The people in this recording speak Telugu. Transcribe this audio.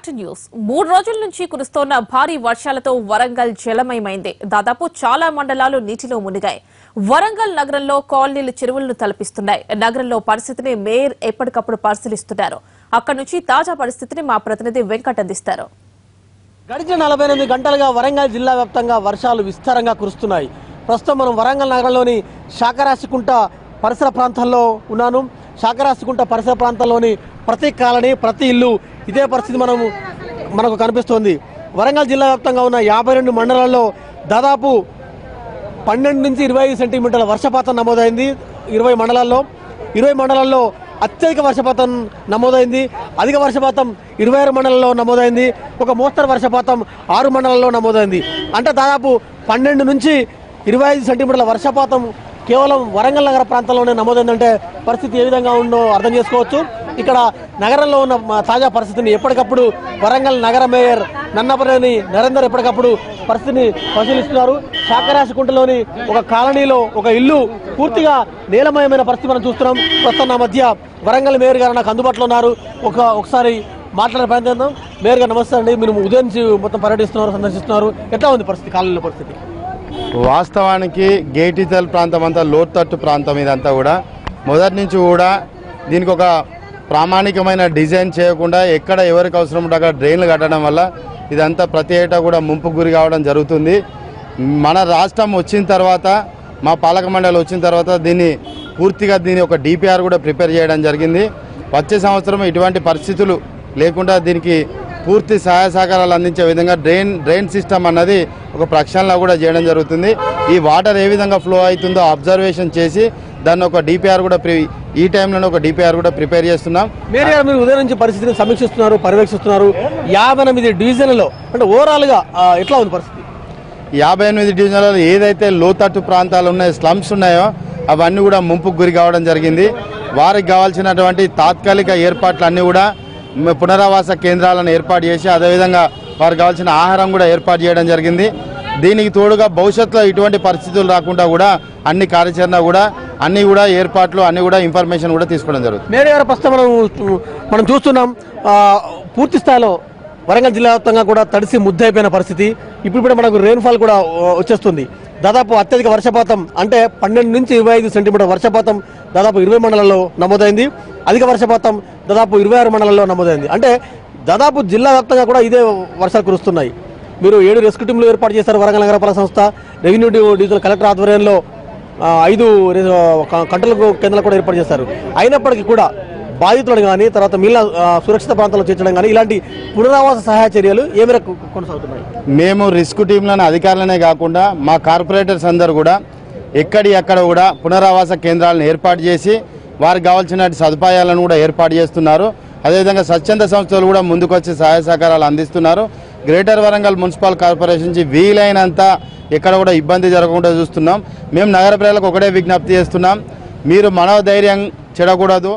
Back to news. 3 రోజుల నుంచి కురుస్తోన్న భారీ వర్షాలతో వరంగల్ జలమయమైంది. దాదాపు చాలా మండలాలు నీటిలో మునిగాయి. వరంగల్ నగరంలో కాలనీలు చెరువులను తలపిస్తున్నాయి. నగరంలో పరిస్థితిని మేయర్ ఎప్పటికప్పుడు పరిశీలిస్తున్నారు. అక్కడి నుంచి తాజా పరిస్థితిని మా ప్రతినిధి వెంకట్ అందిస్తారు. గడిచిన 48 గంటలుగా వరంగల్ జిల్లా వ్యాప్తంగా వర్షాలు విస్తారంగా కురుస్తున్నాయి. ప్రస్తుతం మనం వరంగల్ నగరంలోని శాకరాశికుంట పరిసర ప్రాంతాల్లో ఉన్నాను. శాకరాశికుంట పరిసర ప్రాంతాల్లోని ప్రతి కాలనీ, ప్రతి ఇల్లు ఇదే పరిస్థితి మనకు కనిపిస్తోంది. వరంగల్ జిల్లా వ్యాప్తంగా ఉన్న 52 మండలాల్లో దాదాపు 12 నుంచి 25 సెంటీమీటర్ల వర్షపాతం నమోదైంది. 20 మండలాల్లో అత్యధిక వర్షపాతం నమోదైంది. అధిక వర్షపాతం 26 మండలాల్లో నమోదైంది. ఒక మోస్తరు వర్షపాతం 6 మండలాల్లో నమోదైంది. అంటే దాదాపు 12 నుంచి 25 సెంటీమీటర్ల వర్షపాతం కేవలం వరంగల్ నగర ప్రాంతంలోనే నమోదైందంటే పరిస్థితి ఏ విధంగా ఉందో అర్థం చేసుకోవచ్చు. ఇక్కడ నగరంలో ఉన్న తాజా పరిస్థితిని ఎప్పటికప్పుడు వరంగల్ నగర మేయర్ నన్నపనేని నరేందర్ ఎప్పటికప్పుడు పరిస్థితిని పరిశీలిస్తున్నారు. శాకరాశికుంటలోని ఒక కాలనీలో ఒక ఇల్లు పూర్తిగా నీలమయమైన పరిస్థితి మనం చూస్తున్నాం. ప్రస్తుతం నా మధ్య వరంగల్ మేయర్ గారు నాకు అందుబాటులో ఉన్నారు. ఒకసారి మాట్లాడే ప్రయత్నం. మేయర్ గారు నమస్తే అండి. మీరు ఉదయం నుంచి మొత్తం పర్యటిస్తున్నారు, సందర్శిస్తున్నారు. ఎట్లా ఉంది పరిస్థితి, కాలనీలో పరిస్థితి? వాస్తవానికి గేటితల్ ప్రాంతం అంతా లోతట్టు ప్రాంతం. ఇదంతా కూడా మొదటి నుంచి కూడా దీనికి ఒక ప్రామాణికమైన డిజైన్ చేయకుండా ఎక్కడ ఎవరికి అవసరం ఉంటే అక్కడ డ్రైన్లు కట్టడం వల్ల ఇదంతా ప్రతి ఏటా కూడా ముంపుకు గురి కావడం జరుగుతుంది. మన రాష్ట్రం వచ్చిన తర్వాత, మా పాలక మండలి వచ్చిన తర్వాత దీన్ని ఒక డిపిఆర్ కూడా ప్రిపేర్ చేయడం జరిగింది. వచ్చే సంవత్సరం ఇటువంటి పరిస్థితులు లేకుండా దీనికి పూర్తి సహాయ సహకారాలు అందించే విధంగా డ్రైన్ సిస్టమ్ అన్నది ఒక ప్రక్షాళన కూడా చేయడం జరుగుతుంది. ఈ వాటర్ ఏ విధంగా ఫ్లో అవుతుందో అబ్జర్వేషన్ చేసి దాన్ని ఒక డిపిఆర్ కూడా ఈ టైంలోనే ఒక డిపిఆర్ కూడా ప్రిపేర్ చేస్తున్నాం. మీరు ఉదయం నుంచి పరిస్థితిని సమీక్షిస్తున్నారు, పర్యవేక్షిస్తున్నారు. 58 డివిజన్లలో అంటే ఓవరాల్గా ఎట్లా ఉంది పరిస్థితి? 58 డివిజన్లలో ఏదైతే లోతట్టు ప్రాంతాలు ఉన్నాయో, స్లమ్స్ ఉన్నాయో అవన్నీ కూడా ముంపుకు గురి కావడం జరిగింది. వారికి కావాల్సినటువంటి తాత్కాలిక ఏర్పాట్లు అన్నీ కూడా పునరావాస కేంద్రాలను ఏర్పాటు చేసి అదేవిధంగా వారికి కావాల్సిన ఆహారం కూడా ఏర్పాటు చేయడం జరిగింది. దీనికి తోడుగా భవిష్యత్తులో ఇటువంటి పరిస్థితులు రాకుండా కూడా అన్ని కార్యాచరణ కూడా అన్ని కూడా ఏర్పాట్లు అన్ని కూడా ఇన్ఫర్మేషన్ కూడా తీసుకోవడం జరుగుతుంది. మేయర్ గారు ప్రస్తుతం మనం చూస్తున్నాం పూర్తి స్థాయిలో వరంగల్ జిల్లా వ్యాప్తంగా కూడా తడిసి ముద్దయిపోయిన పరిస్థితి. ఇప్పుడు మనకు రెయిన్ఫాల్ కూడా వచ్చేస్తుంది. దాదాపు అత్యధిక వర్షపాతం అంటే 12 నుంచి 25 సెంటీమీటర్ వర్షపాతం దాదాపు 20 మండలాల్లో నమోదైంది. అధిక వర్షపాతం దాదాపు 26 మండలాల్లో నమోదైంది. అంటే దాదాపు జిల్లా వ్యాప్తంగా కూడా ఇదే వర్షాలు కురుస్తున్నాయి. మీరు 7 రెస్క్యూ టీంలు ఏర్పాటు చేశారు. వరంగల్ నగరపాలక సంస్థ, రెవెన్యూ డివిజనల్ కలెక్టర్ ఆధ్వర్యంలో 5 కంట్రోల్ కేంద్రాలు కూడా ఏర్పాటు చేశారు. అయినప్పటికీ కూడా బాధితులను కానీ తర్వాత మిగిలిన సురక్షిత ప్రాంతాల్లో చేర్చడం కానీ ఇలాంటి పునరావాస సహాయ చర్యలు ఏ మేరకు కొనసాగుతున్నాయి? మేము రిస్క్ టీంలను అధికారులనే కాకుండా మా కార్పొరేటర్స్ అందరూ కూడా ఎక్కడ కూడా పునరావాస కేంద్రాలను ఏర్పాటు చేసి వారికి కావాల్సిన సదుపాయాలను కూడా ఏర్పాటు చేస్తున్నారు. అదేవిధంగా స్వచ్ఛంద సంస్థలు కూడా ముందుకొచ్చి సహాయ సహకారాలు అందిస్తున్నారు. గ్రేటర్ వరంగల్ మున్సిపల్ కార్పొరేషన్ నుంచి వీలైనంత ఎక్కడ కూడా ఇబ్బంది జరగకుండా చూస్తున్నాం. మేము నగర ప్రజలకు ఒకటే విజ్ఞప్తి చేస్తున్నాం, మీరు మనోధైర్యం చెడకూడదు.